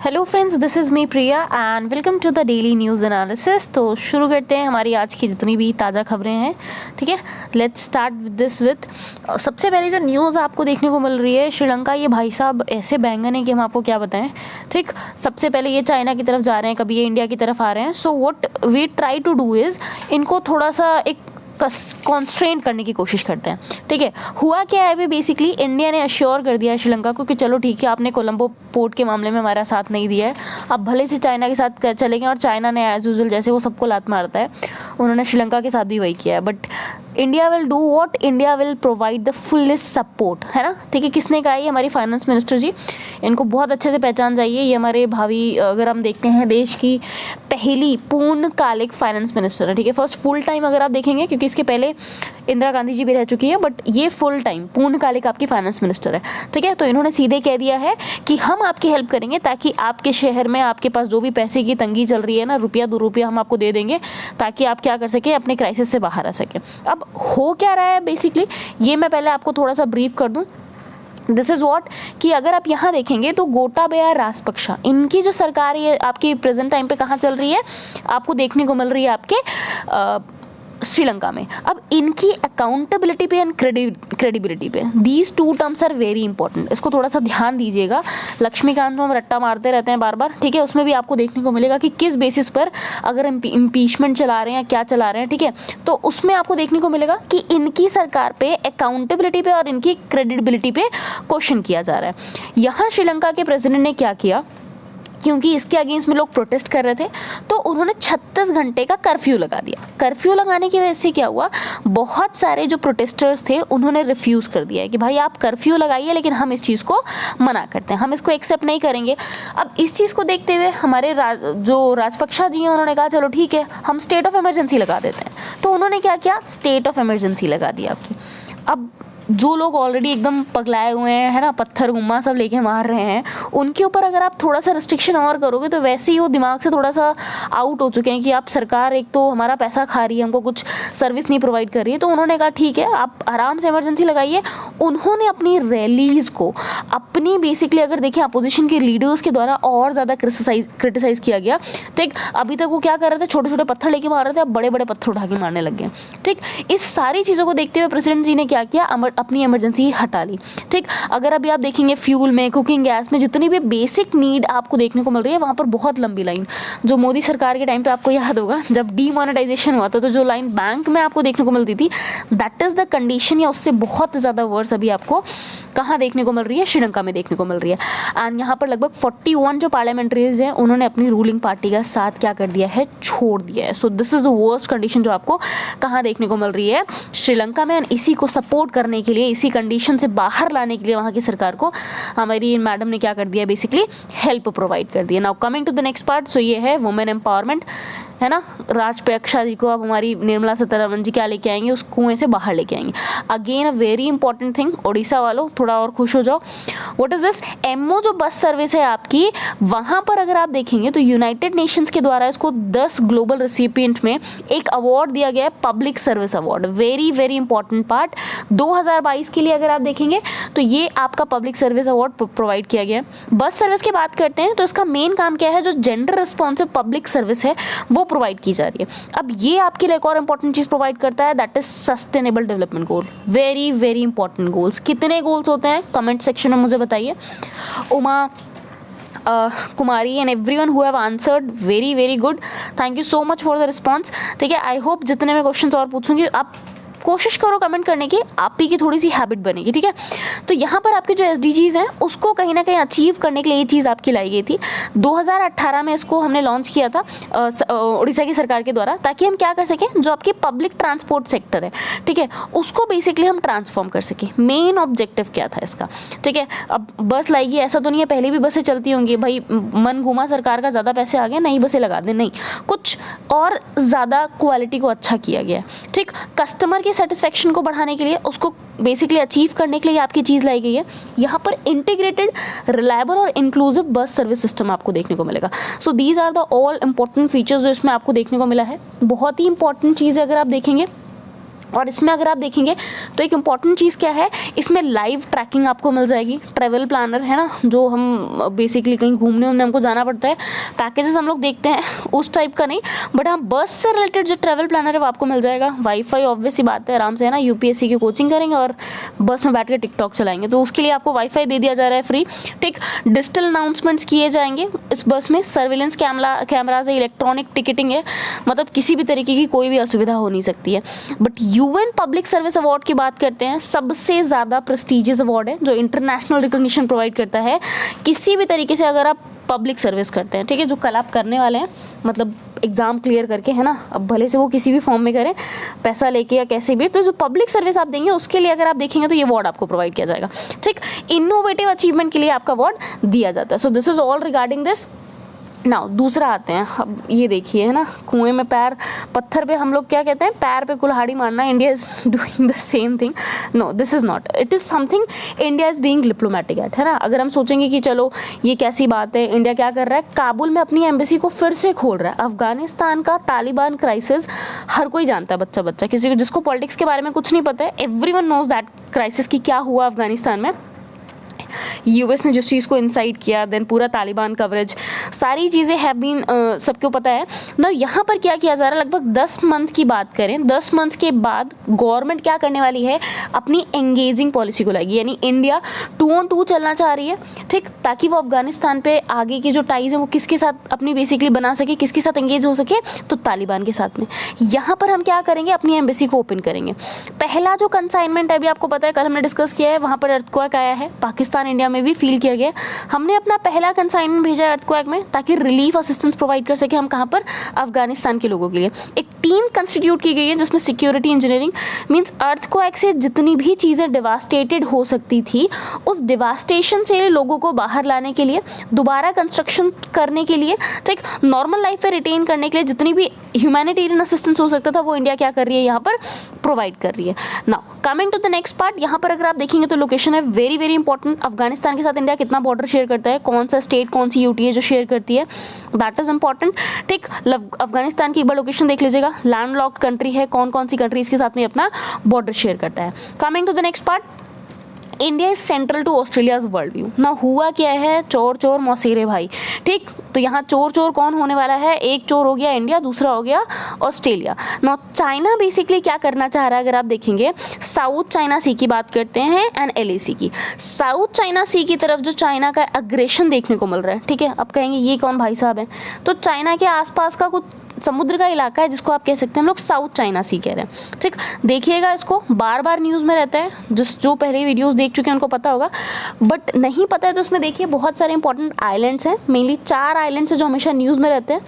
Hello friends, this is me Priya and welcome to the daily news analysis. तो शुरू करते हैं हमारी आज की जितनी भी ताज़ा खबरें हैं। ठीक है, let's start with this with सबसे पहले जो न्यूज़ आपको देखने को मिल रही है श्रीलंका। ये भाई साहब ऐसे बैंगन है कि हम आपको क्या बताएं। ठीक, सबसे पहले ये चाइना की तरफ जा रहे हैं, कभी ये इंडिया की तरफ आ रहे हैं। So what we try to do is इनको थोड़ा सा एक कॉन्स्ट्रेंट करने की कोशिश करते हैं। ठीक है, हुआ क्या है अभी बेसिकली इंडिया ने अश्योर कर दिया है श्रीलंका को कि चलो ठीक है, आपने कोलंबो पोर्ट के मामले में हमारा साथ नहीं दिया है, अब भले से चाइना के साथ चलेंगे। और चाइना ने एज यूजुअल जैसे वो सबको लात मारता है, उन्होंने श्रीलंका के साथ भी वही किया है। But India will do what, India will provide the fullest support, है ना। ठीक है, किसने कहा? ये हमारी फाइनेंस मिनिस्टर जी, इनको बहुत अच्छे से पहचान जाइए। ये हमारे भावी, अगर हम देखते हैं, देश की पहली पूर्णकालिक फाइनेंस मिनिस्टर है। ठीक है, फर्स्ट फुल टाइम अगर आप देखेंगे, क्योंकि इसके पहले इंदिरा गांधी जी भी रह चुकी है, बट ये फुल टाइम पूर्णकालिक आपकी फाइनेंस मिनिस्टर है। ठीक है, तो इन्होंने सीधे कह दिया है कि हम आपकी हेल्प करेंगे ताकि आपके शहर में आपके पास जो भी पैसे की तंगी चल रही है ना, रुपया 2 रुपया हम आपको दे देंगे ताकि आप क्या कर सके, अपने क्राइसिस से बाहर आ सके। अब हो क्या रहा है बेसिकली, ये मैं पहले आपको थोड़ा सा ब्रीफ कर दूं। दिस इज़ वॉट कि अगर आप यहाँ देखेंगे तो गोटाबया राजपक्षा, इनकी जो सरकार ये आपकी प्रेजेंट टाइम पे कहाँ चल रही है, आपको देखने को मिल रही है आपके श्रीलंका में। अब इनकी अकाउंटेबिलिटी पे एंड क्रेडिबिलिटी पे, these 2 terms are very important. इसको थोड़ा सा ध्यान दीजिएगा। लक्ष्मीकांत को हम रट्टा मारते रहते हैं बार बार, ठीक है, उसमें भी आपको देखने को मिलेगा कि किस बेसिस पर अगर इम्पीचमेंट चला रहे हैं, क्या चला रहे हैं। ठीक है, तो उसमें आपको देखने को मिलेगा कि इनकी सरकार पे अकाउंटेबिलिटी पे और इनकी क्रेडिबिलिटी पे क्वेश्चन किया जा रहा है। यहाँ श्रीलंका के प्रेसिडेंट ने क्या किया, क्योंकि इसके अगेंस्ट में लोग प्रोटेस्ट कर रहे थे, तो उन्होंने 36 घंटे का कर्फ्यू लगा दिया। कर्फ्यू लगाने की वजह से क्या हुआ, बहुत सारे जो प्रोटेस्टर्स थे उन्होंने रिफ्यूज़ कर दिया है कि भाई आप कर्फ्यू लगाइए, लेकिन हम इस चीज़ को मना करते हैं, हम इसको एक्सेप्ट नहीं करेंगे। अब इस चीज़ को देखते हुए हमारे जो राजपक्षा जी हैं, उन्होंने कहा चलो ठीक है, हम स्टेट ऑफ इमरजेंसी लगा देते हैं। तो उन्होंने क्या किया, स्टेट ऑफ इमरजेंसी लगा दिया आपकी। अब जो लोग ऑलरेडी एकदम पगलाए हुए हैं, है ना, पत्थर गुम्मा सब लेके मार रहे हैं, उनके ऊपर अगर आप थोड़ा सा रिस्ट्रिक्शन और करोगे तो वैसे ही वो दिमाग से थोड़ा सा आउट हो चुके हैं कि आप सरकार एक तो हमारा पैसा खा रही है, हमको कुछ सर्विस नहीं प्रोवाइड कर रही है। तो उन्होंने कहा ठीक है, आप आराम से इमरजेंसी लगाइए। उन्होंने अपनी रैलीज़ को, अपनी बेसिकली अगर देखें अपोजिशन के लीडर्स के द्वारा और ज़्यादा क्रिटिसाइज़ किया गया। ठीक, अभी तक वो क्या कर रहे थे, छोटे छोटे पत्थर लेके मार रहे थे, अब बड़े बड़े पत्थर उठा के मारने लग गए। ठीक, इस सारी चीज़ों को देखते हुए प्रेसिडेंट जी ने क्या किया, अपनी इमरजेंसी हटा ली। ठीक, अगर अभी आप देखेंगे फ्यूल में, कुकिंग गैस में, जितनी भी बेसिक नीड आपको देखने को मिल रही है, वहाँ पर बहुत लंबी लाइन। जो मोदी सरकार के टाइम पे आपको याद होगा, जब डीमोनेटाइजेशन हुआ था तो जो लाइन बैंक में आपको देखने को मिलती थी, दैट इज़ द कंडीशन, या उससे बहुत ज़्यादा वर्स अभी आपको कहाँ देखने को मिल रही है, श्रीलंका में देखने को मिल रही है। एंड यहाँ पर लगभग 41 जो पार्लियामेंट्रीज हैं, उन्होंने अपनी रूलिंग पार्टी का साथ क्या कर दिया है, छोड़ दिया है। So this is the worst condition जो आपको कहाँ देखने को मिल रही है, श्रीलंका में। एंड इसी को सपोर्ट करने के लिए, इसी कंडीशन से बाहर लाने के लिए वहाँ की सरकार को हमारी मैडम ने क्या कर दिया, बेसिकली हेल्प प्रोवाइड कर दिया। Now coming to the next part, so ये है वुमेन एम्पावरमेंट, है ना। राजपक्षा जी को अब हमारी निर्मला सीतारमण जी क्या लेके आएंगे, उस कुएं से बाहर लेके आएंगे। Again a very important thing, Odisha वालों थोड़ा और खुश हो जाओ। व्हाट इज दिस, एमओ जो बस सर्विस है आपकी, वहाँ पर अगर आप देखेंगे तो यूनाइटेड नेशंस के द्वारा इसको 10 ग्लोबल रिसिपिएंट में एक अवार्ड दिया गया है, public service award. Very very important part, 2022 के लिए अगर आप देखेंगे तो ये आपका पब्लिक सर्विस अवार्ड प्रोवाइड किया गया है। बस सर्विस की बात करते हैं तो इसका मेन काम क्या है, जो जेंडर रिस्पॉन्सिव पब्लिक सर्विस है वो प्रोवाइड की जा रही है। अब ये आपके लिए एक और इंपॉर्टेंट चीज प्रोवाइड करता है, that is sustainable development goal. Very very important goals. कितने गोल्स होते हैं कमेंट सेक्शन में मुझे बताइए। Uma Kumari and everyone who have answered, very very good, thank you so much for the response. ठीक है, आई होप जितने मैं क्वेश्चंस और पूछूंगी आप कोशिश करो कमेंट करने की, आप ही की थोड़ी सी हैबिट बनेगी। ठीक है, तो यहाँ पर आपके जो SDGs हैं उसको कहीं ना कहीं अचीव करने के लिए ये चीज़ आपकी लाई गई थी। 2018 में इसको हमने लॉन्च किया था उड़ीसा की सरकार के द्वारा, ताकि हम क्या कर सकें, जो आपकी पब्लिक ट्रांसपोर्ट सेक्टर है, ठीक है, उसको बेसिकली हम ट्रांसफॉर्म कर सकें। मेन ऑब्जेक्टिव क्या था इसका, ठीक है। अब बस लाएगी, ऐसा तो नहीं है पहले भी बसें चलती होंगी, भाई मन घुमा सरकार का, ज़्यादा पैसे आ गए, नई बसें लगा दें, नहीं, कुछ और ज़्यादा क्वालिटी को अच्छा किया गया। ठीक, कस्टमर सेटिस्फेक्शन को बढ़ाने के लिए, उसको बेसिकली अचीव करने के लिए आपकी चीज़ लाई गई है। यहाँ पर इंटीग्रेटेड, रिलायबल और इंक्लूसिव बस सर्विस सिस्टम आपको देखने को मिलेगा। So these are the all important features जो इसमें आपको देखने को मिला है। बहुत ही इंपॉर्टेंट चीज़ है, अगर आप देखेंगे और इसमें अगर आप देखेंगे तो एक इम्पॉर्टेंट चीज़ क्या है, इसमें लाइव ट्रैकिंग आपको मिल जाएगी। ट्रैवल प्लानर है ना, जो हम बेसिकली कहीं घूमने उमने हमको जाना पड़ता है, पैकेजेस हम लोग देखते हैं उस टाइप का नहीं, बट हाँ बस से रिलेटेड जो ट्रैवल प्लानर है वो आपको मिल जाएगा। वाईफाई ऑब्वियस सी बात है, आराम से है ना, यूपीएससी की कोचिंग करेंगे और बस में बैठ के टिकटॉक चलाएंगे, तो उसके लिए आपको वाईफाई दे दिया जा रहा है फ्री। ठीक, डिजिटल अनाउंसमेंट्स किए जाएंगे इस बस में, सर्विलेंस कैमराज है, इलेक्ट्रॉनिक टिकटिंग है, मतलब किसी भी तरीके की कोई भी असुविधा हो नहीं सकती है। But UN public service award की बात करते हैं, सबसे ज़्यादा प्रेस्टिजियस अवार्ड है जो इंटरनेशनल रिकॉग्निशन प्रोवाइड करता है किसी भी तरीके से अगर आप पब्लिक सर्विस करते हैं। ठीक है, जो कल आप करने वाले हैं, मतलब एग्जाम क्लियर करके, है ना, अब भले से वो किसी भी फॉर्म में करें, पैसा लेके या कैसे भी, तो जो पब्लिक सर्विस आप देंगे उसके लिए अगर आप देखेंगे तो ये अवार्ड आपको प्रोवाइड किया जाएगा। ठीक, इनोवेटिव अचीवमेंट के लिए आपका अवार्ड दिया जाता है। So this is all regarding this. Now दूसरा आते हैं, अब ये देखिए है ना, कुएं में पैर, पत्थर पे हम लोग क्या कहते हैं, पैर पे कुल्हाड़ी मारना। India is doing the same thing. No, this is not, it is something India is being diplomatic at, है ना। अगर हम सोचेंगे कि चलो ये कैसी बात है, इंडिया क्या कर रहा है, काबुल में अपनी एम्बेसी को फिर से खोल रहा है। अफगानिस्तान का तालिबान क्राइसिस हर कोई जानता है, बच्चा बच्चा, किसी को जिसको पॉलिटिक्स के बारे में कुछ नहीं पता है, एवरीवन नोज दैट क्राइसिस की क्या हुआ अफगानिस्तान में। यूएस ने जिस चीज़ को इंसाइट किया, देन पूरा तालिबान कवरेज, सारी चीज़ें हैव बीन, सबको पता है ना। यहाँ पर क्या किया जा रहा है, लगभग 10 मंथ की बात करें, 10 मंथ के बाद गवर्नमेंट क्या करने वाली है, अपनी एंगेजिंग पॉलिसी को लाएगी, यानी इंडिया 2 on 2 चलना चाह रही है। ठीक, ताकि वो अफगानिस्तान पे आगे की जो टाइज है वो किसके साथ अपनी बेसिकली बना सके, किसके साथ एंगेज हो सके, तो तालिबान के साथ में। यहाँ पर हम क्या करेंगे, अपनी एम्बेसी को ओपन करेंगे। पहला जो कंसाइनमेंट है, अभी आपको पता है, कल हमने डिस्कस किया है, वहाँ पर अर्थक्वेक आया है, पाकिस्तान इंडिया में भी फील किया गया। हमने अपना पहला कंसाइनमेंट भेजा है अर्थक्वेक में, ताकि रिलीफ असिस्टेंस प्रोवाइड कर सके हम, कहाँ पर, अफगानिस्तान के लोगों के लिए। एक टीम कंस्टिट्यूट की गई है जिसमें सिक्योरिटी इंजीनियरिंग मींस अर्थक्वेक से जितनी भी चीज़ें डिवास्टेटेड हो सकती थी, उस डिवास्टेशन से लोगों को बाहर लाने के लिए, दोबारा कंस्ट्रक्शन करने के लिए, ठीक, नॉर्मल लाइफ पे रिटेन करने के लिए जितनी भी ह्यूमैनिटेरियन असिस्टेंस हो सकता था, वो इंडिया क्या कर रही है, यहाँ पर प्रोवाइड कर रही है। Now coming to the next part, यहाँ पर अगर आप देखेंगे तो लोकेशन है वेरी वेरी इंपॉर्टेंट। अफगानिस्तान के साथ इंडिया कितना बॉर्डर शेयर करता है, कौन सा स्टेट, कौन सी यूटी है जो शेयर करती है, दैट इज इंपॉर्टेंट। ठीक, अफगानिस्तान की एक बार लोकेशन देख लीजिएगा, लैंडलॉक्ड कंट्री है, कौन कौन सी कंट्रीज के साथ में अपना बॉर्डर शेयर करता है। Coming to the next part, India is central to Australia's world view. ना हुआ क्या है, चोर चोर मौसेरे भाई। ठीक, तो यहाँ चोर चोर कौन होने वाला है, एक चोर हो गया इंडिया, दूसरा हो गया ऑस्ट्रेलिया। ना चाइना बेसिकली क्या करना चाह रहा है, अगर आप देखेंगे, साउथ चाइना सी की बात करते हैं एंड LAC की। साउथ चाइना सी की तरफ जो चाइना का अग्रेशन देखने को मिल रहा है, ठीक है, अब कहेंगे ये कौन भाई साहब है, तो चाइना के आसपास का कुछ समुद्र का इलाका है जिसको आप कह सकते हैं हम लोग साउथ चाइना सी कह रहे हैं। ठीक, देखिएगा इसको, बार बार न्यूज़ में रहता है, जो पहले वीडियोस देख चुके हैं उनको पता होगा, बट नहीं पता है तो उसमें देखिए बहुत सारे इंपॉर्टेंट आइलैंड्स हैं, मेनली 4 आइलैंड्स हैं जो हमेशा न्यूज़ में रहते हैं।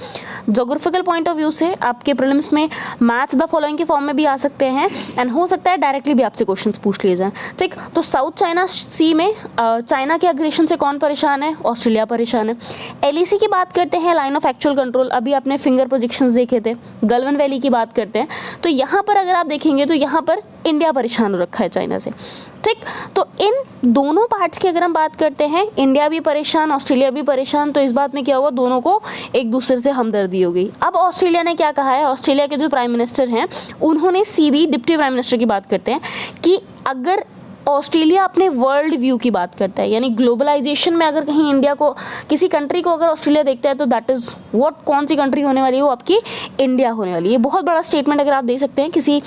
जोग्राफिकल पॉइंट ऑफ व्यू से आपके प्रीलिम्स में मैच द फॉलोइंग के फॉर्म में भी आ सकते हैं, एंड हो सकता है डायरेक्टली भी आपसे क्वेश्चन पूछ लिए जाए। ठीक, तो साउथ चाइना सी में चाइना के अग्रेशन से कौन परेशान है, ऑस्ट्रेलिया परेशान है। LAC की बात करते हैं, लाइन ऑफ एक्चुअल कंट्रोल, अभी आपने फिंगर प्रोजेक्शंस देखे थे। गलवन वैली की बात करते हैं, तो यहाँ पर अगर आप देखेंगे तो यहाँ पर इंडिया परेशान हो रखा है चाइना से। ठीक, तो इन दोनों पार्ट्स की अगर हम बात करते हैं, इंडिया भी परेशान, ऑस्ट्रेलिया भी परेशान, तो इस बात में क्या हुआ, दोनों को एक दूसरे से हमदर्दी हो गई। अब ऑस्ट्रेलिया ने क्या कहा है, ऑस्ट्रेलिया के जो प्राइम मिनिस्टर हैं उन्होंने सीधी, डिप्टी प्राइम मिनिस्टर की बात करते हैं, कि अगर ऑस्ट्रेलिया अपने वर्ल्ड व्यू की बात करता है, यानी ग्लोबलाइजेशन में अगर कहीं इंडिया को, किसी कंट्री को अगर ऑस्ट्रेलिया देखता है, तो दैट इज व्हाट, कौन सी कंट्री होने वाली है, वो आपकी इंडिया होने वाली है। बहुत बड़ा स्टेटमेंट अगर आप दे सकते हैं किसी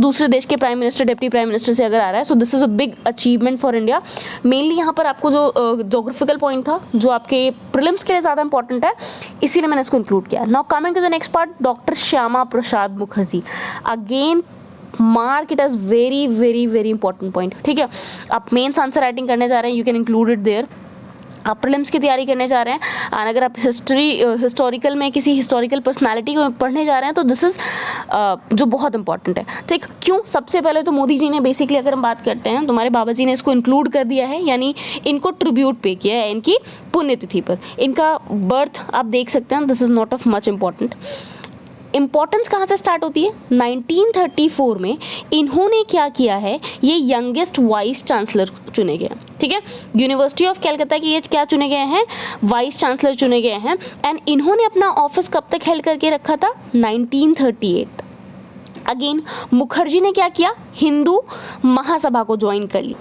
दूसरे देश के prime minister, deputy prime minister से अगर आ रहा है, so this is a big achievement for India. Mainly यहाँ पर आपको जो जोग्राफिकल पॉइंट था, जो आपके प्रीलिम्स के लिए ज़्यादा इंपॉर्टेंट है, इसीलिए मैंने इसको इंक्लूड किया। Now coming to the next part, doctor Shyama Prasad Mukherjee, again mark it as very very very important point. ठीक है, आप मेंस आंसर राइटिंग करने जा रहे हैं, you can include it there. आप प्रीलिम्स की तैयारी करने जा रहे हैं, और अगर आप हिस्टोरिकल में किसी हिस्टोरिकल पर्सनालिटी को पढ़ने जा रहे हैं, तो दिस इज जो बहुत इंपॉर्टेंट है। ठीक, क्यों, सबसे पहले तो मोदी जी ने बेसिकली, अगर हम बात करते हैं, तुम्हारे बाबा जी ने इसको इंक्लूड कर दिया है, यानी इनको ट्रिब्यूट पे किया है इनकी पुण्यतिथि पर। इनका बर्थ आप देख सकते हैं, this is not of much important. Importance कहाँ से स्टार्ट होती है, 1934 में इन्होंने क्या किया है, ये यंगेस्ट वाइस चांसलर चुने गए। ठीक है, यूनिवर्सिटी ऑफ कलकत्ता की ये क्या चुने गए हैं, वाइस चांसलर चुने गए हैं, एंड इन्होंने अपना ऑफिस कब तक हेल्ड करके रखा था, 1938। अगेन मुखर्जी ने क्या किया, हिंदू महासभा को ज्वाइन कर ली.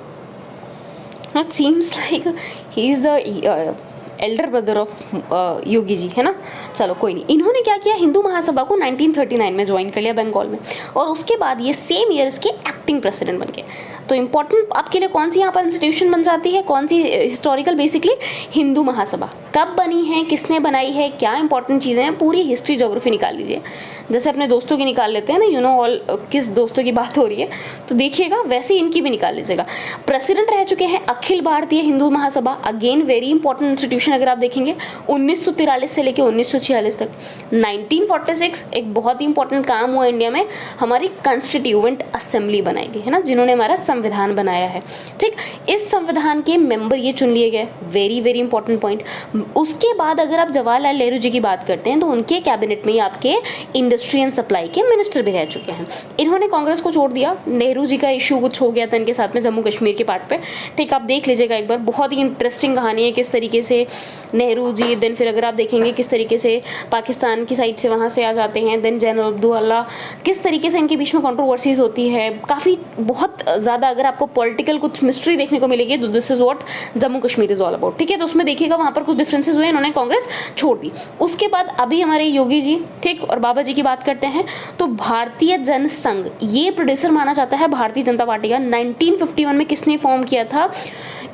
It seems like he is the elder brother of Yogi ji, है ना. चलो कोई नहीं. इन्होंने क्या किया, हिंदू महासभा को 1939 में ज्वाइन कर लिया बंगाल में, और उसके बाद ये सेम ईयर इसके एक्टिंग प्रेसिडेंट बन गए. तो इंपॉर्टेंट आपके लिए कौन सी यहाँ पर इंस्टीट्यूशन बन जाती है, कौन सी हिस्टोरिकल, बेसिकली हिंदू महासभा कब बनी है, किसने बनाई है, क्या इंपॉर्टेंट चीज़ें हैं, पूरी हिस्ट्री ज्योग्राफी निकाल लीजिए. जैसे अपने दोस्तों की निकाल लेते हैं ना, यू नो ऑल किस दोस्तों की बात हो रही है, तो देखिएगा वैसे इनकी भी निकाल लीजिएगा. प्रेसिडेंट रह चुके हैं Akhil Bharatiya Hindu Mahasabha, again very important institution. अगर आप देखेंगे 1943 से लेकर 1946 तक. 1946 एक बहुत ही इंपॉर्टेंट काम हुआ इंडिया में, हमारी कॉन्स्टिट्यूएंट असेंबली बनाई गई, है ना, जिन्होंने हमारा संविधान बनाया है. ठीक, इस संविधान के मेंबर ये चुन लिए गए, वेरी वेरी इंपॉर्टेंट पॉइंट. उसके बाद अगर आप जवाहरलाल नेहरू जी की बात करते हैं तो उनके कैबिनेट में आपके इंडस्ट्री एंड सप्लाई के मिनिस्टर भी रह चुके हैं. इन्होंने कांग्रेस को छोड़ दिया, नेहरू जी का इशू कुछ हो गया था इनके साथ में जम्मू कश्मीर के पार्ट पे. ठीक, आप देख लीजिएगा एक बार, बहुत ही इंटरेस्टिंग कहानी है किस तरीके से नेहरू जी, देन फिर अगर आप देखेंगे किस तरीके से पाकिस्तान की साइड से वहाँ से आ जाते हैं, देन जनरल अब्दुल्ला, किस तरीके से इनके बीच में कंट्रोवर्सीज होती है, काफ़ी बहुत ज़्यादा. अगर आपको पॉलिटिकल कुछ मिस्ट्री देखने को मिलेगी तो this is what Jammu Kashmir is all about. ठीक है, तो उसमें देखिएगा वहाँ पर कुछ डिफरेंसेस हुए, इन्होंने कांग्रेस छोड़ दी. उसके बाद अभी हमारे योगी जी, ठीक, और बाबा जी की बात करते हैं तो भारतीय जनसंघ, ये प्रोड्यूसर माना जाता है भारतीय जनता पार्टी का. 1951 में किसने फॉर्म किया था,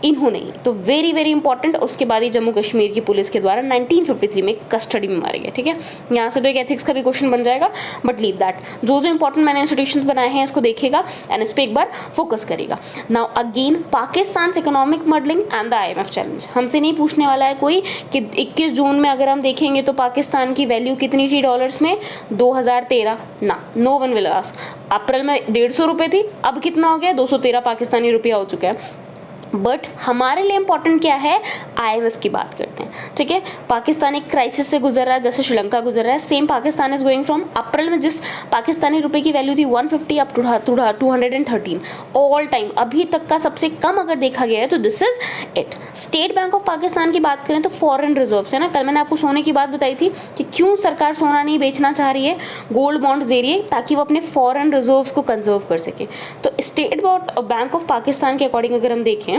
इन्होंने. तो वेरी वेरी इंपॉर्टेंट. उसके बाद ही जम्मू कश्मीर की पुलिस के द्वारा 1953 में कस्टडी में मारे गए. ठीक है, यहाँ से तो एक एथिक्स का भी क्वेश्चन बन जाएगा, बट लीव दैट. जो जो इंपॉर्टेंट मैंने इंस्टीट्यूशंस बनाए हैं इसको देखिएगा एंड इस पर एक बार फोकस करेगा. Now again Pakistan economic modelling and the IMF challenge. हमसे नहीं पूछने वाला है कोई कि 21 जून में अगर हम देखेंगे तो पाकिस्तान की वैल्यू कितनी थी डॉलर्स में, 2013, ना, नो वन विल आस्क. अप्रैल में 150 रुपये थी, अब कितना हो गया, 213 पाकिस्तानी रुपया हो चुका है. बट हमारे लिए इंपॉर्टेंट क्या है, IMF की बात करते हैं. ठीक है, पाकिस्तान एक क्राइसिस से गुजर रहा है जैसे श्रीलंका गुजर रहा है. Same Pakistan is going from, April में जिस पाकिस्तानी रुपए की वैल्यू थी 150 अप टू 213 ऑल टाइम, अभी तक का सबसे कम अगर देखा गया है तो this is it. State bank of Pakistan की बात करें तो फॉरेन रिजर्व्स है ना, कल मैंने आपको सोने की बात बताई थी कि क्यों सरकार सोना नहीं बेचना चाह रही है, गोल्ड बॉन्ड्स दे रही है ताकि वो अपने फॉरेन रिजर्व्स को कंजर्व कर सके. तो स्टेट बैंक ऑफ पाकिस्तान के अकॉर्डिंग अगर हम देखें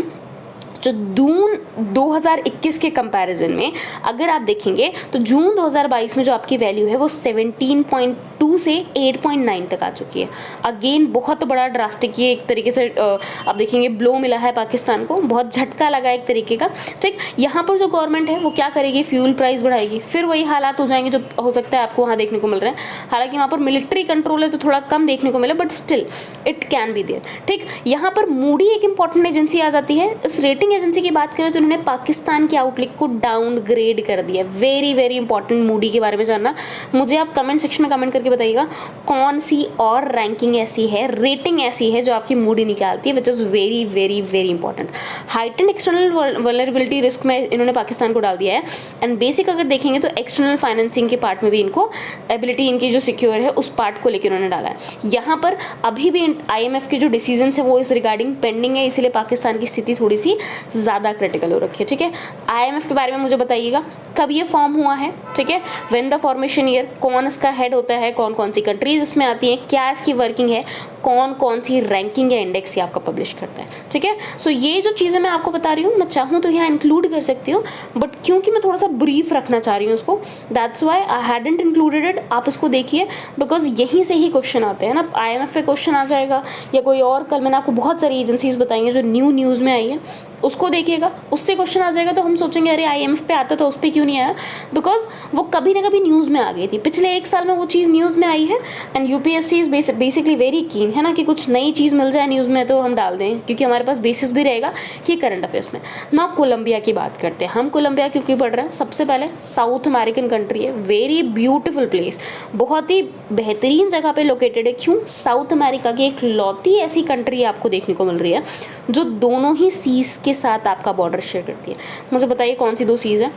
जो जून 2021 के कंपैरिजन में अगर आप देखेंगे तो जून 2022 में जो आपकी वैल्यू है वो 17.2 से 8.9 तक आ चुकी है. अगेन बहुत बड़ा ड्रास्टिक, ये एक तरीके से आप देखेंगे ब्लो मिला है पाकिस्तान को, बहुत झटका लगा एक तरीके का. ठीक, यहाँ पर जो गवर्नमेंट है वो क्या करेगी, फ्यूल प्राइस बढ़ाएगी, फिर वही हालात हो जाएंगे जो हो सकता है आपको वहाँ देखने को मिल रहे हैं. हालांकि वहाँ पर मिलिट्री कंट्रोल है तो थोड़ा कम देखने को मिला, but still it can be there. ठीक, यहाँ पर मूडी एक इंपॉर्टेंट एजेंसी आ जाती है. इस रेटिंग एजेंसी की बात करें तो उन्होंने पाकिस्तान के आउटलुक को डाउनग्रेड कर दिया. वेरी वेरी इंपॉर्टेंट मूडी के बारे में जानना, मुझे आप कमेंट सेक्शन में कमेंट करके बताइएगा कौन सी और रैंकिंग ऐसी है, रेटिंग ऐसी है जो आपकी मूडी निकालती है, which is very very very important. Heightened external vulnerability risk में इन्होंने पाकिस्तान को डाल दिया है. एंड बेसिक अगर देखेंगे तो एक्सटर्नल फाइनेंसिंग के पार्ट में भी इनको एबिलिटी इनकी जो सिक्योर है उस पार्ट को लेकर उन्होंने डाला है. यहाँ पर अभी भी IMF के जो डिसीजन है वो इस रिगार्डिंग पेंडिंग है, इसलिए पाकिस्तान की स्थिति थोड़ी सी ज़्यादा क्रिटिकल हो रखी है. ठीक है, IMF के बारे में मुझे बताइएगा कब ये फॉर्म हुआ है. ठीक है, व्हेन द फॉर्मेशन ईयर, कौन इसका हेड होता है, कौन कौन सी कंट्रीज इसमें आती हैं, क्या इसकी वर्किंग है, कौन कौन सी रैंकिंग या इंडेक्स ये आपका पब्लिश करता है. ठीक है, सो ये जो चीज़ें मैं आपको बता रही हूँ, मैं चाहूँ तो यहाँ इंक्लूड कर सकती हूँ, बट क्योंकि मैं थोड़ा सा ब्रीफ रखना चाह रही हूँ उसको, that's why I hadn't included it. आप इसको देखिए बिकॉज यहीं से ही क्वेश्चन आते हैं ना. IMF पे क्वेश्चन आ जाएगा या कोई और, कल मैंने आपको बहुत सारी एजेंसीज बताई हैं जो न्यूज़ में आई है, उसको देखिएगा, उससे क्वेश्चन आ जाएगा तो हम सोचेंगे अरे IMF पे आता तो उस पर क्यों नहीं आया, बिकॉज वो कभी ना कभी न्यूज़ में आ गई थी. पिछले एक साल में वो चीज़ न्यूज़ में आई है. And UPSC is basically very keen, है ना, कि कुछ नई चीज़ मिल जाए न्यूज़ में तो हम डाल दें, क्योंकि हमारे पास बेसिस भी रहेगा कि करंट अफेयर्स में. ना कोलंबिया की बात करते हैं हम. कोलंबिया क्योंकि पढ़ रहे हैं, सबसे पहले साउथ अमेरिकन कंट्री है, वेरी ब्यूटीफुल प्लेस, बहुत ही बेहतरीन जगह पे लोकेटेड है. क्यों, साउथ अमेरिका की एक लौती ऐसी कंट्री आपको देखने को मिल रही है जो दोनों ही सीज के साथ आपका बॉर्डर शेयर करती है. मुझे बताइए कौन सी दो सीज है.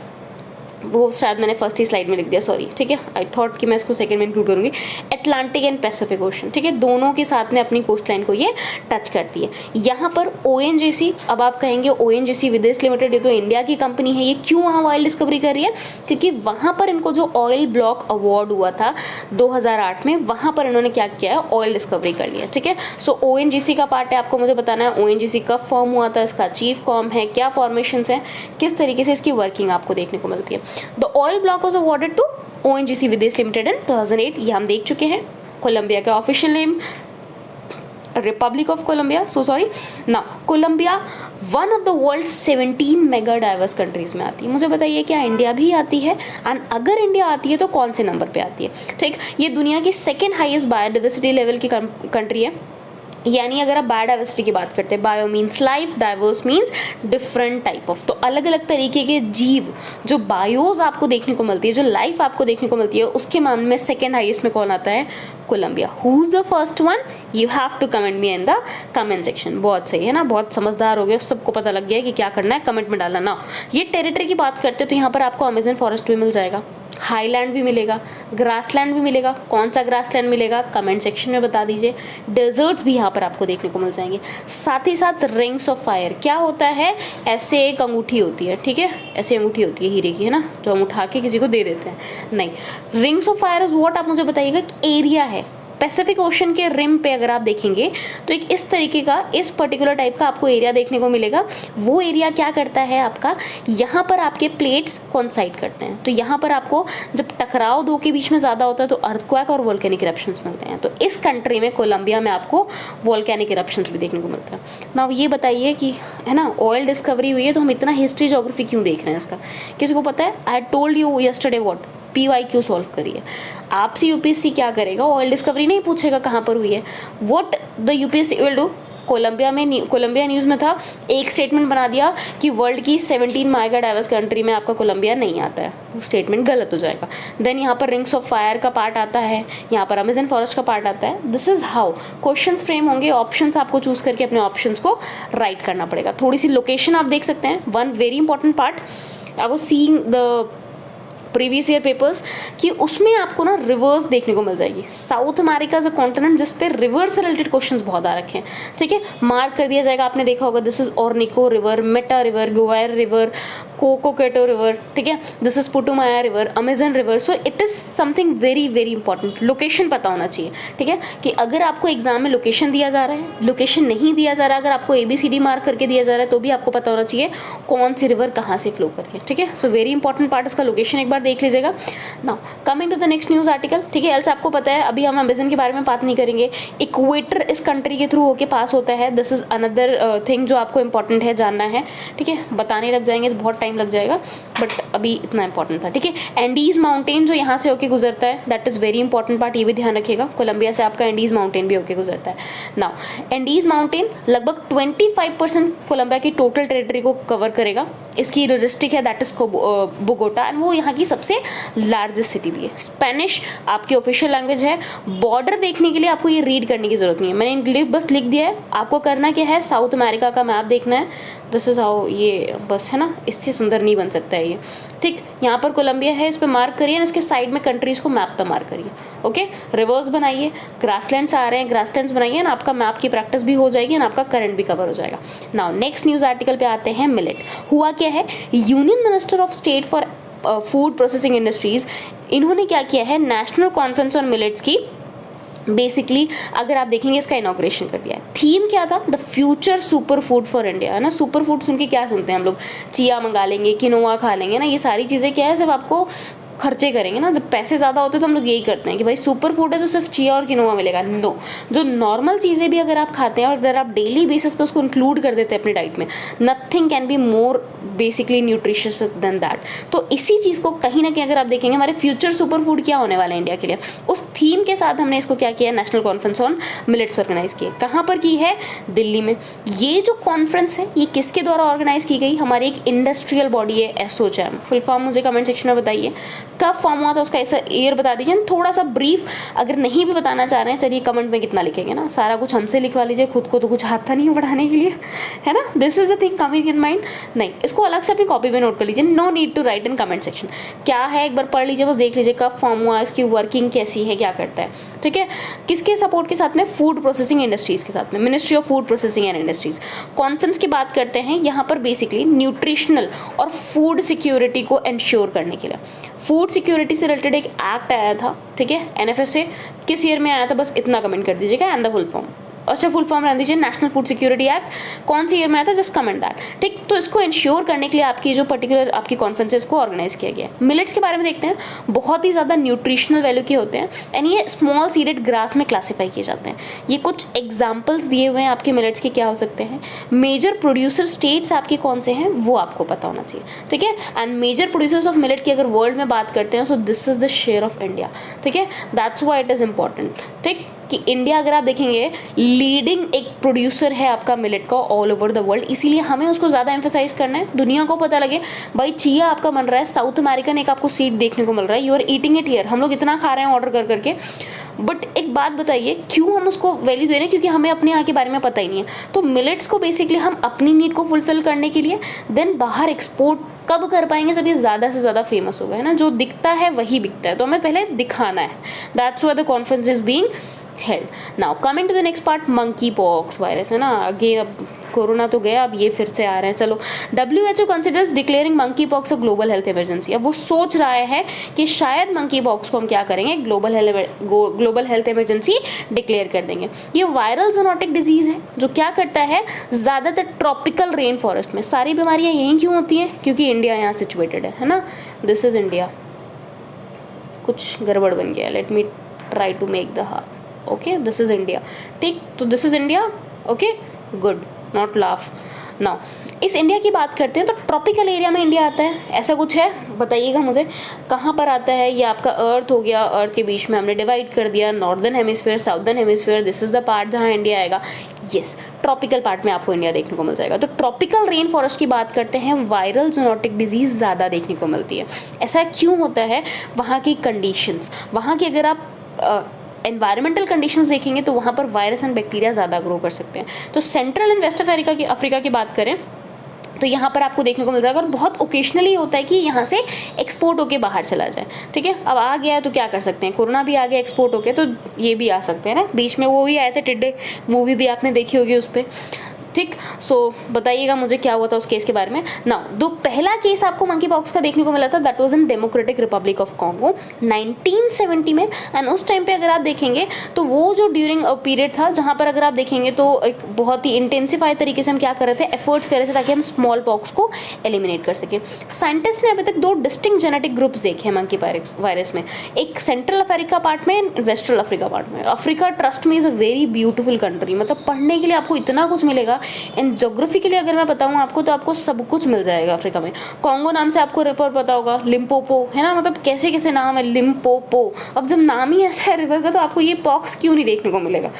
वो शायद मैंने फर्स्ट ही स्लाइड में लिख दिया, सॉरी, ठीक है। आई थॉट कि मैं इसको सेकंड में इंक्लूड करूँगी। अटलांटिक एंड पैसिफिक ओशन, ठीक है, दोनों के साथ में अपनी कोस्ट लाइन को ये टच करती है। यहाँ पर ONGC, अब आप कहेंगे ONGC विदेश लिमिटेड, ये तो इंडिया की कंपनी है, ये क्यों वहाँ ऑयल डिस्कवरी कर रही है? क्योंकि वहाँ पर इनको जो ऑयल ब्लॉक अवार्ड हुआ था 2008 में, वहाँ पर इन्होंने क्या किया है, ऑयल डिस्कवरी कर लिया, ठीक है। सो ONGC का पार्ट है, आपको मुझे बताना है ONGC कब फॉर्म हुआ था, इसका चीफ कौन है, क्या फॉर्मेशंस हैं, किस तरीके से इसकी वर्किंग आपको देखने को मिलती है। The oil block was awarded to ONGC Videsh limited in 2008, ये हम देख चुके हैं। कोलंबिया का official name republic of Colombia, so sorry ना, Colombia one of the world 17 mega diverse countries में आती है। मुझे बताइए क्या इंडिया भी आती है, एंड अगर इंडिया आती है तो कौन से नंबर पे आती है? ठीक, ये दुनिया की सेकेंड हाईएस्ट बायोडाइवर्सिटी लेवल की कंट्री है। यानी अगर आप बायोडाइवर्सिटी की बात करते हैं, bio means life, diverse means different type of, तो अलग अलग तरीके के जीव, जो बायोज आपको देखने को मिलती है, जो लाइफ आपको देखने को मिलती है, उसके मामले में सेकेंड हाईएस्ट में कौन आता है? Colombia. Who is the first one? You have to comment me in the comment section. बहुत सही है ना, बहुत समझदार हो गए, सबको पता लग गया है कि क्या करना है, कमेंट में डालना ना। ये टेरिटरी की बात करते हैं तो यहाँ पर आपको अमेजन फॉरेस्ट भी मिल जाएगा, हाईलैंड भी मिलेगा, ग्रासलैंड भी मिलेगा। कौन सा ग्रासलैंड मिलेगा कमेंट सेक्शन में बता दीजिए। डेजर्ट्स भी यहाँ पर आपको देखने को मिल जाएंगे। साथ ही साथ रिंग्स ऑफ फायर, क्या होता है? ऐसे एक अंगूठी होती है, ठीक है, ऐसे अंगूठी होती है हीरे की, है ना, जो हम उठा के किसी को दे देते हैं। नहीं, rings of fire is what, आप मुझे बताइएगा कि एरिया है। पैसिफिक ओशन के रिम पे अगर आप देखेंगे तो एक इस तरीके का, इस पर्टिकुलर टाइप का आपको एरिया देखने को मिलेगा। वो एरिया क्या करता है आपका, यहाँ पर आपके प्लेट्स कॉन्साइड करते हैं, तो यहाँ पर आपको जब टकराव दो के बीच में ज़्यादा होता है तो अर्थक्वेक और वोल्केनिक इरप्शंस मिलते हैं। तो इस कंट्री में, कोलंबिया में, आपको वोल्केनिक इरप्शंस भी देखने को मिलते हैं। ना ये बताइए कि, है ना, ऑयल डिस्कवरी हुई है तो हम इतना हिस्ट्री जोग्राफी क्यों देख रहे हैं इसका? किसी को पता है? I told you yesterday what, PYQ solve करिए। आपसे UPSC क्या करेगा? ऑयल डिस्कवरी नहीं पूछेगा कहाँ पर हुई है। What the UPSC will do, Colombia news में था, एक स्टेटमेंट बना दिया कि वर्ल्ड की 17 मेगा डाइवर्स कंट्री में आपका कोलंबिया नहीं आता है। वो स्टेटमेंट गलत हो जाएगा। देन यहाँ पर रिंग्स ऑफ फायर का पार्ट आता है, यहाँ पर अमेजन फॉरेस्ट का पार्ट आता है। This is how questions frame होंगे। ऑप्शंस आपको चूज करके अपने ऑप्शंस को राइट करना पड़ेगा। थोड़ी सी लोकेशन आप देख सकते हैं। One very important part, I was seeing the previous year papers, कि उसमें आपको ना रिवर्स देखने को मिल जाएगी। South America is a continent जिस पे रिवर से रिलेटेड क्वेश्चंस बहुत आ रखे हैं, ठीक है, मार्क कर दिया जाएगा। आपने देखा होगा, this is Orinoco river, Meta river, Guaviare river, Caqueta river, ठीक है, this is Putumayo river, Amazon river. So it is something very very important. Location पता होना चाहिए, ठीक है, कि अगर आपको एग्जाम में लोकेशन दिया जा रहा है, लोकेशन नहीं दिया जा रहा, अगर आपको ABCD मार्क करके दिया जा रहा है तो भी आपको पता होना चाहिए कौन सी रिवर कहाँ से फ्लो कर रही है, ठीक है। सो वेरी इंपॉर्टेंट पार्ट, इसका लोकेशन एक बार देख लीजिएगा। Now coming to the next news article, ठीक है। एल्स आपको पता है, अभी हम अमेजन के बारे में बात नहीं करेंगे। इक्वेटर इस कंट्री के थ्रू होके पास होता है। दिस इज अनदर थिंग जो आपको इंपॉर्टेंट है जानना है, ठीक है। बताने लग जाएंगे तो बहुत टाइम लग जाएगा, बट अभी इतना इंपॉर्टेंट था, ठीक है। एंडीज माउंटेन जो यहाँ से होके गुजरता है, that is very important part, ये भी ध्यान रखिएगा। कोलंबिया से आपका एंडीज माउंटेन भी होके गुजरता है। नाउ एंडीज माउंटेन लगभग 25% कोलंबिया की टोटल टेरिटरी को कवर करेगा। इसकी जो डिस्ट्रिक्ट है दैट इज बोगोटा, एंड वो यहाँ की सबसे लार्जेस्ट सिटी भी है। स्पेनिश आपकी ऑफिशियल लैंग्वेज है। बॉर्डर देखने के लिए आपको ये रीड करने की जरूरत नहीं है, मैंने बस लिख दिया है। आपको करना क्या है, साउथ अमेरिका का मैप देखना है। दिस इज हाउ, ये बस है ना, इससे सुंदर नहीं बन सकता है ये, ठीक। यहाँ पर कोलंबिया है, इस पर मार्क करिए, इसके साइड में कंट्रीज को मैप पर मार्क करिए, ओके। रिवर्स बनाइए, ग्रासलैंड्स आ रहे हैं, ग्रासलैंड्स बनाइए, ना आपका मैप की प्रैक्टिस भी हो जाएगी, ना आपका करंट भी कवर हो जाएगा। नाउ नेक्स्ट न्यूज आर्टिकल पे आते हैं। मिलेट हुआ क्या है, union minister of state for food processing industries, इन्होंने क्या किया है, नेशनल कॉन्फ्रेंस ऑन मिलेट्स की बेसिकली अगर आप देखेंगे इसका इनॉग्रेशन कर दिया है। थीम क्या था, the future super food for India, है ना। सुपर फूड सुन के क्या सुनते हैं हम लोग, चिया मंगा लेंगे, किनोवा खा लेंगे ना, ये सारी चीज़ें क्या है, सिर्फ आपको खर्चे करेंगे ना, जब पैसे ज़्यादा होते हैं तो हम लोग यही करते हैं कि भाई सुपर फूड है तो सिर्फ चिया और किनोवा मिलेगा। नो, जो नॉर्मल चीज़ें भी अगर आप खाते हैं और अगर आप डेली बेसिस पे उसको इंक्लूड कर देते हैं अपनी डाइट में, nothing can be more basically nutritious than that. तो इसी चीज़ को कहीं ना कहीं अगर आप देखेंगे, हमारे फ्यूचर सुपर फूड क्या होने वाले हैं इंडिया के लिए, उस थीम के साथ हमने इसको क्या किया, national conference on millets organise किया। कहाँ पर की है, दिल्ली में। ये जो कॉन्फ्रेंस है ये किसके द्वारा ऑर्गेनाइज की गई, हमारी एक इंडस्ट्रियल बॉडी है, एसोचैम। फुल फॉर्म मुझे कमेंट सेक्शन में बताइए। कब फॉर्म हुआ था उसका ऐसा ईयर बता दीजिए, थोड़ा सा ब्रीफ। अगर नहीं भी बताना चाह रहे हैं चलिए कमेंट में कितना लिखेंगे ना, सारा कुछ हमसे लिखवा लीजिए, खुद को तो कुछ आता नहीं है पढ़ाने के लिए, है ना। This is the thing coming in mind. नहीं, इसको अलग से अपनी कॉपी में नोट कर लीजिए, no need to write in comment section. क्या है एक बार पढ़ लीजिए, बस देख लीजिए कब फॉर्म हुआ, इसकी वर्किंग कैसी है, क्या करता है, ठीक है। किसके सपोर्ट के साथ में, फूड प्रोसेसिंग इंडस्ट्रीज के साथ में, ministry of food processing and industries. Conference की बात करते हैं यहाँ पर बेसिकली न्यूट्रिशनल और फूड सिक्योरिटी को इंश्योर करने के लिए। फूड सिक्योरिटी से रिलेटेड एक एक्ट आया था, ठीक है, एनएफएस से। किस ईयर में आया था, बस इतना कमेंट कर दीजिएगा एंड द फुल फॉर्म। अच्छा, फुल फॉर्म रहने दीजिए, नेशनल फूड सिक्योरिटी एक्ट कौन सी ईयर में आया था, जस्ट कमेंट दैट, ठीक। तो इसको इंश्योर करने के लिए आपकी जो पर्टिकुलर आपकी कॉन्फ्रेंसेस को ऑर्गेनाइज किया गया है। मिलेट्स के बारे में देखते हैं, बहुत ही ज़्यादा न्यूट्रिशनल वैल्यू के होते हैं एंड ये स्मॉल सीडेड ग्रास में क्लासीफाई किए जाते हैं। ये कुछ एग्जाम्पल्स दिए हुए हैं आपके मिलेट्स के, क्या हो सकते हैं। मेजर प्रोड्यूसर स्टेट्स आपके कौन से हैं वो आपको पता होना चाहिए, ठीक है। And major producers of millet की अगर वर्ल्ड में बात करते हैं, so this is the share of India, ठीक है। That's why it is important, ठीक, कि इंडिया अगर आप देखेंगे लीडिंग एक प्रोड्यूसर है आपका मिलेट का ऑल ओवर द वर्ल्ड, इसीलिए हमें उसको ज़्यादा एम्फेसाइज करना है, दुनिया को पता लगे भाई चिया आपका बन रहा है, साउथ अमेरिकन एक आपको सीड देखने को मिल रहा है, you are eating it here, हम लोग इतना खा रहे हैं ऑर्डर कर करके। बट एक बात बताइए, क्यों हम उसको वैल्यू दे रहे हैं, क्योंकि हमें अपने यहाँ के बारे में पता ही नहीं है। तो मिलेट्स को बेसिकली हम अपनी नीड को फुलफिल करने के लिए देन बाहर एक्सपोर्ट कब कर पाएंगे जब ये ज़्यादा से ज़्यादा फेमस होगा, है ना। जो दिखता है वही बिकता है, तो हमें पहले दिखाना है। That's why the conference is being held. Now coming to the next part, monkey pox virus, है ना। आगे अब कोरोना तो गया, अब ये फिर से आ रहे हैं। चलो, WHO considers declaring monkey pox a global health emergency। अब वो सोच रहा है कि शायद monkey pox को हम क्या करेंगे, ग्लोबल हेल्थ इमरजेंसी डिक्लेयर कर देंगे। ये वायरल जोनोटिक डिजीज है जो क्या करता है, ज़्यादातर ट्रॉपिकल रेन फॉरेस्ट में। सारी बीमारियाँ यहीं क्यों होती हैं, क्योंकि इंडिया यहाँ सिचुएटेड है ना। This is India. कुछ गड़बड़ बन गया, let me try to make the heart, okay, this is India, ठीक। तो this is India, okay, good, not laugh. नाउ इस इंडिया की बात करते हैं तो ट्रॉपिकल एरिया में इंडिया आता है, ऐसा कुछ है, बताइएगा मुझे कहाँ पर आता है। ये आपका अर्थ हो गया, अर्थ के बीच में हमने डिवाइड कर दिया, northern hemisphere, southern hemisphere, this is the part जहाँ इंडिया आएगा। यस, ट्रॉपिकल पार्ट में आपको इंडिया देखने को मिल जाएगा। तो ट्रॉपिकल रेन फॉरेस्ट की बात करते हैं, वायरल जोनोटिक डिजीज़ ज़्यादा देखने को मिलती है। ऐसा क्यों होता है, वहाँ की कंडीशंस, वहाँ की अगर आप एनवायरमेंटल कंडीशंस देखेंगे तो वहाँ पर वायरस एंड बैक्टीरिया ज़्यादा ग्रो कर सकते हैं। तो सेंट्रल एंड वेस्ट अफ्रीका की बात करें तो यहाँ पर आपको देखने को मिल जाएगा, और बहुत ओकेशनली होता है कि यहाँ से एक्सपोर्ट होके बाहर चला जाए, ठीक है। अब आ गया है तो क्या कर सकते हैं, कोरोना भी आ गया एक्सपोर्ट होके, तो ये भी आ सकते हैं ना। बीच में वो भी आए थे, टिड्डे मूवी भी आपने देखी होगी उस पर, ठीक। सो बताइएगा मुझे क्या हुआ था उस केस के बारे में। नाउ पहला केस आपको मंकी पॉक्स का देखने को मिला था, that was in democratic Republic of Congo 1970 में। एंड उस टाइम पे अगर आप देखेंगे तो वो जो ड्यूरिंग पीरियड था जहाँ पर अगर आप देखेंगे तो एक बहुत ही इंटेंसिफाइड तरीके से हम क्या कर रहे थे, एफर्ट्स कर रहे थे ताकि हम स्मॉल पॉक्स को एलिमिनेट कर सकें। साइंटिस्ट ने अभी तक 2 डिस्टिंक्ट जेनेटिक ग्रुप्स देखे हैं मंकी वायरस में, एक सेंट्रल अफ्रीका पार्ट में, वेस्टर्न अफ्रीका पार्ट में। अफ्रीका ट्रस्ट में is a very beautiful country, मतलब पढ़ने के लिए आपको इतना कुछ मिलेगा। एंड ज्योग्राफी के लिए अगर मैं बताऊँ आपको तो आपको सब कुछ मिल जाएगा अफ्रीका में। कॉन्गो नाम से आपको रिवर पता होगा, लिम्पोपो, है ना, मतलब कैसे कैसे नाम है, लिम्पोपो। अब जब नाम ही ऐसा है रिवर का तो आपको ये पॉक्स क्यों नहीं देखने को मिलेगा।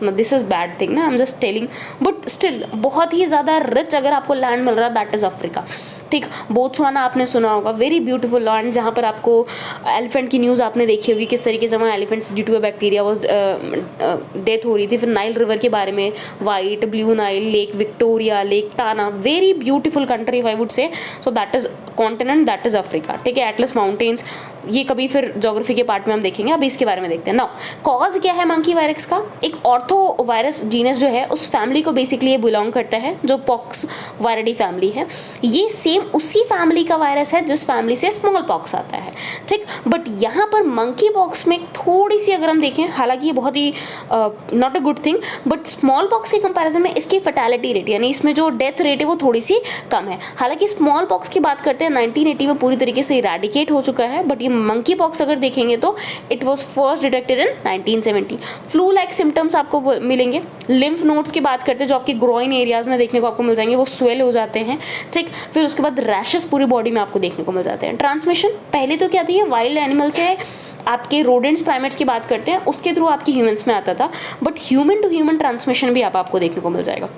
दिस इज़ बैड थिंग ना, I am just telling, but still बहुत ही ज़्यादा रिच अगर आपको लैंड मिल रहा है दैट इज़ अफ्रीका, ठीक। बोत्सवाना आपने सुना होगा, वेरी ब्यूटीफुल लैंड, जहाँ पर आपको एलिफेंट की न्यूज़ आपने देखी होगी, किस तरीके से वहाँ elephants due to bacteria was death हो रही थी। फिर नाइल रिवर के बारे में, white blue Nile, lake Victoria, lake Tana, very beautiful country I would say. So that is continent, that is Africa, ठीक है। एटलस माउंटेन्स, ये कभी फिर ज्योग्राफी के पार्ट में हम देखेंगे, अभी इसके बारे में देखते हैं। नाउ कॉज क्या है मंकी वायरस का, एक ऑर्थो वायरस जीनस जो है उस फैमिली को बेसिकली ये बिलोंग करता है, जो पॉक्स वायरिडी फैमिली है। ये सेम उसी फैमिली का वायरस है जिस फैमिली से स्मॉल पॉक्स आता है, ठीक। बट यहाँ पर मंकी पॉक्स में थोड़ी सी अगर हम देखें, हालांकि ये बहुत ही not a good thing, but smallpox के कंपैरिजन में इसकी फर्टैलिटी रेट यानी इसमें जो डेथ रेट है वो थोड़ी सी कम है। हालांकि स्मॉल पॉक्स की बात करते हैं 1980 में पूरी तरीके से इरेडिकेट हो चुका है, बट ये मंकी पॉक्स अगर देखेंगे तो it was first detected in 1970। Flu like symptoms आपको मिलेंगे। लिम्फ नोड्स की बात करते हैं जो आपके ग्रोइन एरियाज में देखने को आपको मिल जाएंगे, वो स्वेल हो जाते हैं, ठीक। फिर उसके बाद रैशेस पूरी बॉडी में आपको देखने को मिल जाते हैं। ट्रांसमिशन पहले तो क्या थी, ये वाइल्ड एनिमल से आपके रोडेंट्स प्राइमेट्स की बात करते हैं उसके थ्रू आपकी ह्यूमंस में आता था, but human to human transmission भी आपको देखने को मिल जाएगा।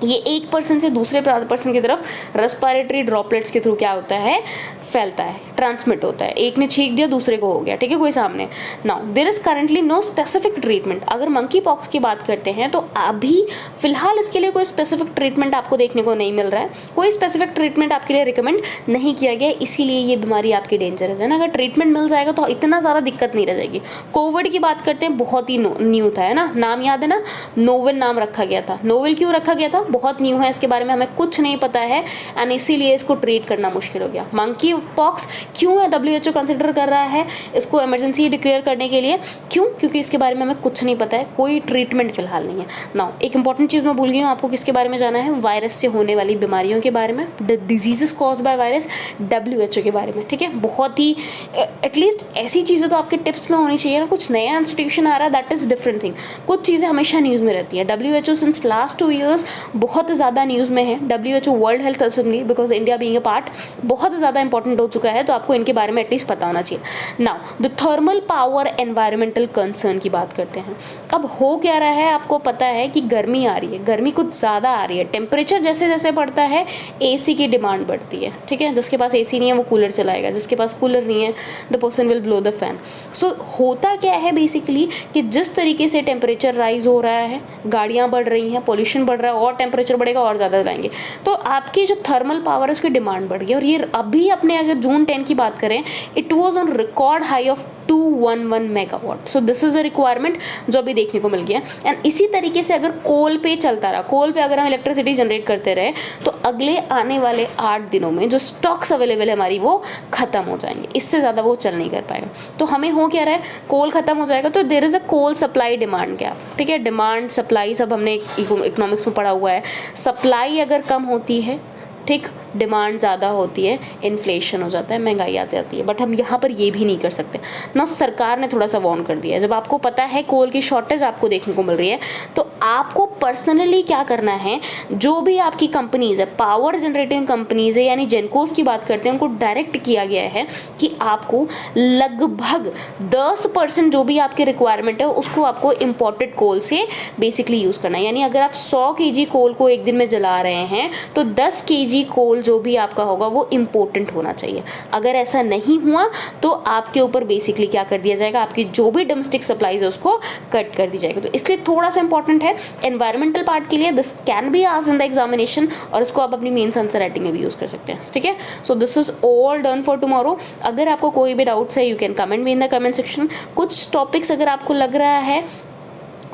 ये एक पर्सन से दूसरे पर्सन की तरफ रेस्पिरेटरी ड्रॉपलेट्स के थ्रू क्या होता है, फैलता है। ट्रांसमिट होता है, एक ने छींक दिया दूसरे को हो गया, ठीक है, कोई सामने। Now there is currently no specific treatment. अगर मंकी पॉक्स की बात करते हैं तो अभी फिलहाल इसके लिए कोई स्पेसिफिक ट्रीटमेंट आपको देखने को नहीं मिल रहा है, कोई स्पेसिफिक ट्रीटमेंट आपके लिए रिकमेंड नहीं किया गया, इसीलिए ये बीमारी आपकी डेंजरस है ना। अगर ट्रीटमेंट मिल जाएगा तो इतना ज़्यादा दिक्कत नहीं रह जाएगी। कोविड की बात करते हैं, बहुत ही न्यू था, है ना, नाम याद है ना, नोवेल नाम रखा गया था। नोवेल क्यों रखा गया था? बहुत न्यू है, इसके बारे में हमें कुछ नहीं पता है एंड इसीलिए इसको ट्रीट करना मुश्किल हो गया। मंकी पॉक्स क्यों है WHO कंसिडर कर रहा है इसको इमरजेंसी डिक्लेयर करने के लिए? क्यों? क्योंकि इसके बारे में हमें कुछ नहीं पता है, कोई ट्रीटमेंट फिलहाल नहीं है। नाउ एक इंपॉर्टेंट चीज़ मैं भूल गई हूँ, आपको किसके बारे में जाना है? वायरस से होने वाली बीमारियों के बारे में, diseases caused by virus, WHO के बारे में, ठीक है। बहुत ही एटलीस्ट ऐसी चीज़ें तो आपके टिप्स में होनी चाहिए ना। कुछ नया इंस्टीट्यूशन आ रहा है, दैट इज़ डिफरेंट थिंग। कुछ चीज़ें हमेशा न्यूज़ में रहती हैं। WHO सिंस लास्ट 2 years बहुत ज़्यादा न्यूज़ में है। WHO world health assembly, because India being a part, बहुत ज़्यादा इंपॉर्टेंट हो चुका है, तो आपको इनके बारे में एटलीस्ट पता होना चाहिए। Now the thermal power environmental concern की बात करते हैं। अब हो क्या रहा है, आपको पता है कि गर्मी आ रही है, गर्मी कुछ ज़्यादा आ रही है। टेम्परेचर जैसे जैसे बढ़ता है AC की डिमांड बढ़ती है, ठीक है। जिसके पास AC नहीं है वो कूलर चलाएगा, जिसके पास कूलर नहीं है the person will blow the fan. So होता क्या है बेसिकली कि जिस तरीके से टेम्परेचर राइज हो रहा है, गाड़ियाँ बढ़ रही हैं, पॉल्यूशन बढ़ रहा है, और टेम्परेचर बढ़ेगा और ज़्यादा जाएंगे, तो आपकी जो थर्मल पावर है उसकी डिमांड बढ़ गई। और ये अभी अपने अगर जून 10 की बात करें, it was on record high of 211 megawatt. So this is a requirement जो अभी देखने को मिल गया। एंड इसी तरीके से अगर कोल पे चलता रहा, कोल पे अगर हम इलेक्ट्रिसिटी जनरेट करते रहे, तो अगले आने वाले 8 दिनों में जो स्टॉक्स अवेलेबल है हमारी, वो खत्म हो जाएंगे। इससे ज़्यादा वो चल नहीं कर पाएगा। तो हमें हो क्या रहा है, कोल खत्म हो जाएगा तो there is a coal supply demand gap, ठीक है। डिमांड सप्लाई सब हमने इकोनॉमिक्स में पढ़ा हुआ है। सप्लाई अगर कम होती है, ठीक, डिमांड ज़्यादा होती है, इन्फ्लेशन हो जाता है, महंगाई आ जाती है। बट हम यहाँ पर ये भी नहीं कर सकते ना। सरकार ने थोड़ा सा वार्न कर दिया है। जब आपको पता है कोल की शॉर्टेज आपको देखने को मिल रही है, तो आपको पर्सनली क्या करना है, जो भी आपकी कंपनीज है, पावर जनरेटिंग कंपनीज है, यानी जेनकोस की बात करते हैं, उनको डायरेक्ट किया गया है कि आपको लगभग 10% जो भी आपकी रिक्वायरमेंट है उसको आपको इम्पोर्टेड कोल से बेसिकली यूज़ करना है। यानी अगर आप 100 kg कोल को एक दिन में जला रहे हैं तो 10 kg कोल जो भी आपका होगा वो इम्पोर्टेंट होना चाहिए। अगर ऐसा नहीं हुआ तो आपके ऊपर बेसिकली क्या कर दिया जाएगा, आपकी जो भी डोमेस्टिक सप्लाईज है उसको कट कर दी जाएगी। तो इसलिए थोड़ा सा इंपॉर्टेंट है एनवायरमेंटल पार्ट के लिए। This can be asked in the examination, और इसको आप अपनी मेंस आंसर राइटिंग में भी यूज़ कर सकते हैं, ठीक है। So this is all done for tomorrow. अगर आपको कोई भी डाउट्स है, you can comment me in the comment section. कुछ टॉपिक्स अगर आपको लग रहा है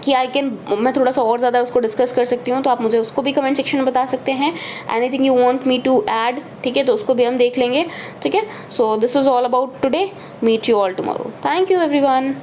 कि मैं थोड़ा सा और ज़्यादा उसको डिस्कस कर सकती हूँ, तो आप मुझे उसको भी कमेंट सेक्शन में बता सकते हैं। Anything you want me to add, ठीक है, तो उसको भी हम देख लेंगे, ठीक है। So this is all about today. Meet you all tomorrow. Thank you everyone.